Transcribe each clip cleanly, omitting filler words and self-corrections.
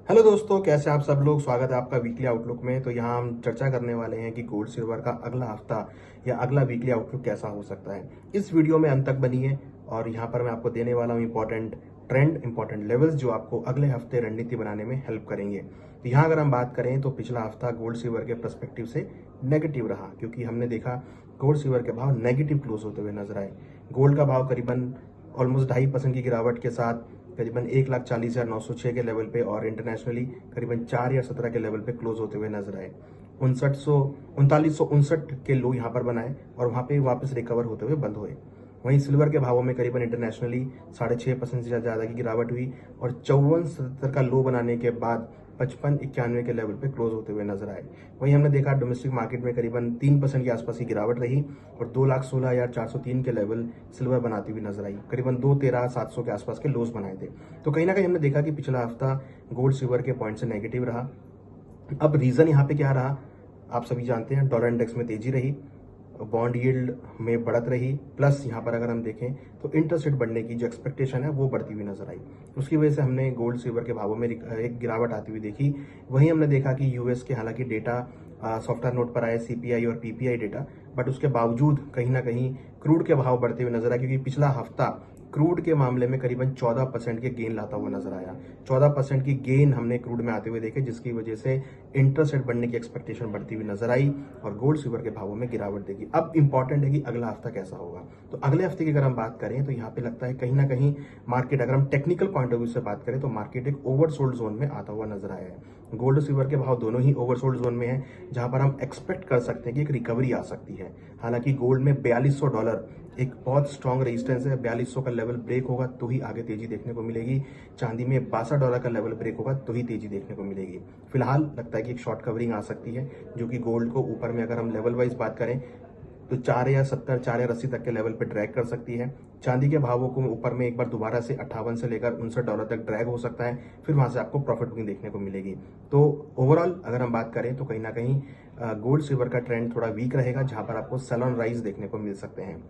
Hello दोस्तों, कैसे आप सब लोग। स्वागत है आपका वीकली आउटलुक में। तो यहाँ हम चर्चा करने वाले हैं कि गोल्ड सिल्वर का अगला हफ्ता या अगला वीकली आउटलुक कैसा हो सकता है। इस वीडियो में अंत तक बनिए और यहाँ पर मैं आपको देने वाला हूँ इंपॉर्टेंट ट्रेंड, इंपॉर्टेंट लेवल्स जो आपको अगले हफ्ते रणनीति बनाने में हेल्प करेंगे। तो यहाँ अगर हम बात करें तो पिछला हफ्ता गोल्ड सिल्वर के पर्सपेक्टिव से नेगेटिव रहा, क्योंकि हमने देखा गोल्ड सिल्वर के भाव नेगेटिव क्लोज होते हुए नजर आए। गोल्ड का भाव करीबन ऑलमोस्ट 2.5% की गिरावट के साथ करीबन 1,40,906 के लेवल पे और इंटरनेशनली करीबन 4 या 17 के लेवल पे क्लोज होते हुए नजर आए। 3959 के लो यहाँ पर बनाए और वहां पे वापस रिकवर होते हुए बंद हुए। वहीं सिल्वर के भावों में करीबन इंटरनेशनली 6.5% से ज्यादा की गिरावट हुई और 5470 का लो बनाने के बाद 5591 के लेवल पे क्लोज होते हुए नजर आए। वहीं हमने देखा डोमेस्टिक मार्केट में करीबन 3% के आसपास की गिरावट रही और 2,16,403 के लेवल सिल्वर बनाती हुई नजर आई। करीबन 2,13,700 के आसपास के लोज बनाए थे। तो कहीं ना कहीं हमने देखा कि पिछला हफ्ता गोल्ड सिल्वर के पॉइंट से नेगेटिव रहा। अब रीजन यहाँ पे क्या रहा, आप सभी जानते हैं। डॉलर इंडेक्स में तेजी रही, बॉन्ड यील्ड में बढ़त रही, प्लस यहाँ पर अगर हम देखें तो इंटरेस्ट रेट बढ़ने की जो एक्सपेक्टेशन है वो बढ़ती हुई नजर आई। उसकी वजह से हमने गोल्ड सिल्वर के भावों में एक गिरावट आती हुई देखी। वहीं हमने देखा कि यूएस के हालांकि डेटा सॉफ्टवेयर नोट पर आए, सीपीआई और पीपीआई डेटा, बट उसके बावजूद कहीं ना कहीं क्रूड के भाव बढ़ते हुए नजर आए, क्योंकि पिछला हफ्ता क्रूड के मामले में करीबन 14% के गेन लाता हुआ नजर आया। 14% की गेन हमने क्रूड में आते हुए देखे, जिसकी वजह से इंटरेस्ट रेट बढ़ने की एक्सपेक्टेशन बढ़ती हुई नजर आई और गोल्ड सिल्वर के भावों में गिरावट देखी। अब इंपॉर्टेंट है कि अगला हफ्ता कैसा होगा। तो अगले हफ्ते की अगर हम बात करें तो यहाँ पे लगता है कहीं ना कहीं मार्केट, अगर हम टेक्निकल पॉइंट ऑफ व्यू से बात करें तो मार्केट एक ओवरसोल्ड जोन में आता हुआ नजर आया है। गोल्ड सिल्वर के भाव दोनों ही ओवरसोल्ड जोन में है, जहां पर हम एक्सपेक्ट कर सकते हैं कि एक रिकवरी आ सकती है। हालांकि गोल्ड में $4,200 एक बहुत स्ट्रॉन्ग रेजिस्टेंस है। 4,200 का लेवल ब्रेक होगा तो ही आगे तेजी देखने को मिलेगी। चांदी में $62 का लेवल ब्रेक होगा तो ही तेजी देखने को मिलेगी। फिलहाल लगता है कि एक शॉर्ट कवरिंग आ सकती है, जो कि गोल्ड को ऊपर में अगर हम लेवल वाइज बात करें तो 4,70, 4,80 तक के लेवल पे ड्रैग कर सकती है। चांदी के भावों को ऊपर में एक बार दोबारा से 58 से लेकर $59 तक ड्रैग हो सकता है, फिर वहां से आपको प्रॉफिट बुकिंग देखने को मिलेगी। तो ओवरऑल अगर हम बात करें तो कहीं ना कहीं गोल्ड सिल्वर का ट्रेंड थोड़ा वीक रहेगा, जहां पर आपको सेल ऑन राइज देखने को मिल सकते हैं।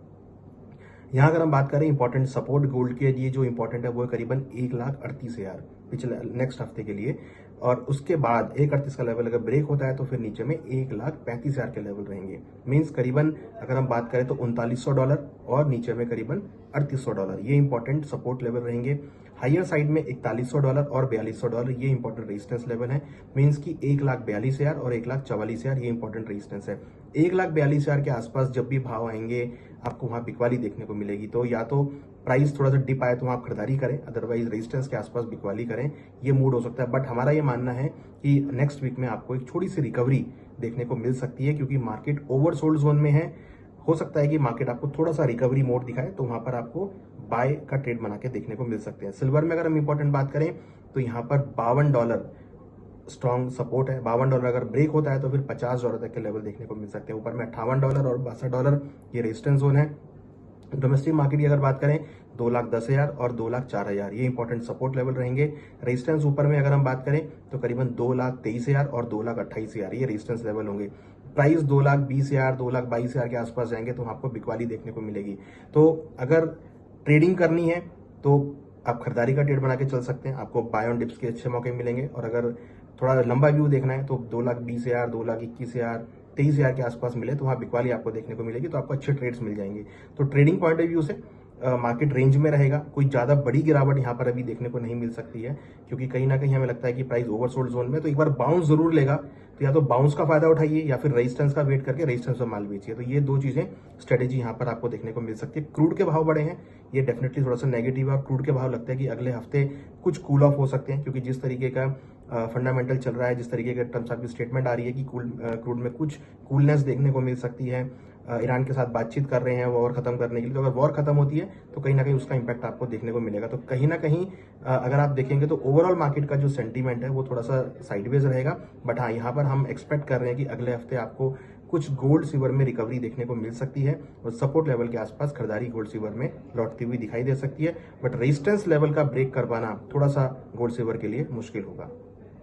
यहाँ अगर हम बात करें इंपॉर्टेंट सपोर्ट गोल्ड के लिए, जो इंपॉर्टेंट है वो है करीबन 1,38,000 पिछले नेक्स्ट हफ्ते के लिए। और उसके बाद 1,38 का लेवल अगर ब्रेक होता है तो फिर नीचे में 1,35,000 के लेवल रहेंगे। मींस करीबन अगर हम बात करें तो $3,900 और नीचे में करीबन $3,800, ये इंपॉर्टेंट सपोर्ट लेवल रहेंगे। हायर साइड में $4,100 और $4,200, ये इंपॉर्टेंट रेजिस्टेंस लेवल है। मींस की 1,42,000 और 1,44,000 ये इंपॉर्टेंट रेजिस्टेंस है। 1,42,000 के आसपास जब भी भाव आएंगे आपको वहां बिकवाली देखने को मिलेगी। तो या तो प्राइस थोड़ा सा डिप आए तो आप खरीदारी करें, अदरवाइज रेजिस्टेंस के आसपास बिकवाली करें, ये मूड हो सकता है। बट हमारा ये मानना है कि नेक्स्ट वीक में आपको एक छोटी सी रिकवरी देखने को मिल सकती है, क्योंकि मार्केट ओवरसोल्ड जोन में है। हो सकता है कि मार्केट आपको थोड़ा सा रिकवरी मोड दिखाए, तो वहां पर आपको बाय का ट्रेड बना के देखने को मिल सकते हैं। सिल्वर में अगर हम इंपॉर्टेंट बात करें तो यहाँ पर $52 स्ट्रॉन्ग सपोर्ट है। $52 अगर ब्रेक होता है तो फिर $50 तक के लेवल देखने को मिल सकते हैं। ऊपर में $58 और $62 ये रेजिस्टेंस जोन है। डोमेस्टिक मार्केट की अगर बात करें 2,10,000 और 2,04,000 ये इंपॉर्टेंट सपोर्ट लेवल रहेंगे। रेजिस्टेंस ऊपर में अगर हम बात करें तो करीबन 2,23,000 और 2,28,000 ये रेजिस्टेंस लेवल होंगे। प्राइस 2,20,000, 2,22,000 के आसपास जाएंगे तो आपको बिकवाली देखने को मिलेगी। तो अगर ट्रेडिंग करनी है तो आप खरीदारी का ट्रेड बना के चल सकते हैं, आपको बाय ऑन डिप्स के अच्छे मौके मिलेंगे। और अगर थोड़ा लंबा व्यू देखना है तो 2,20,000, 2,21,000, 23,000 के आसपास मिले तो वहां बिकवाली आपको देखने को मिलेगी, तो आपको अच्छे ट्रेड्स मिल जाएंगे। तो ट्रेडिंग पॉइंट ऑफ व्यू से मार्केट रेंज में रहेगा। कोई ज्यादा बड़ी गिरावट यहाँ पर अभी देखने को नहीं मिल सकती है, क्योंकि कहीं ना कहीं हमें लगता है कि प्राइस ओवरसोल्ड जोन में, तो एक बार बाउंस जरूर लेगा। तो या तो बाउंस का फायदा उठाइए या फिर रेजिस्टेंस का वेट करके रेजिस्टेंस पर माल बेचिए। तो ये दो चीजें स्ट्रेटेजी यहाँ पर आपको देखने को मिल सकती है। क्रूड के भाव बढ़े हैं, ये डेफिनेटली थोड़ा सा नेगेटिव है। क्रूड के भाव लगता है कि अगले हफ्ते कुछ कूल ऑफ हो सकते हैं, क्योंकि जिस तरीके का फंडामेंटल चल रहा है, जिस तरीके के टर्म्स आपकी स्टेटमेंट आ रही है कि क्रूड में कुछ कूलनेस देखने को मिल सकती है। ईरान के साथ बातचीत कर रहे हैं वॉर खत्म करने के लिए, तो अगर वॉर खत्म होती है तो कहीं ना कहीं उसका इंपैक्ट आपको देखने को मिलेगा। तो कहीं ना कहीं अगर आप देखेंगे तो ओवरऑल मार्केट का जो सेंटीमेंट है वो थोड़ा सा साइडवेज रहेगा। बट हाँ, यहाँ पर हम एक्सपेक्ट कर रहे हैं कि अगले हफ्ते आपको कुछ गोल्ड सिल्वर में रिकवरी देखने को मिल सकती है और सपोर्ट लेवल के आसपास खरीदारी गोल्ड सिल्वर में लौटती हुई दिखाई दे सकती है। बट रेजिस्टेंस लेवल का ब्रेक कर पाना थोड़ा सा गोल्ड सिल्वर के लिए मुश्किल होगा।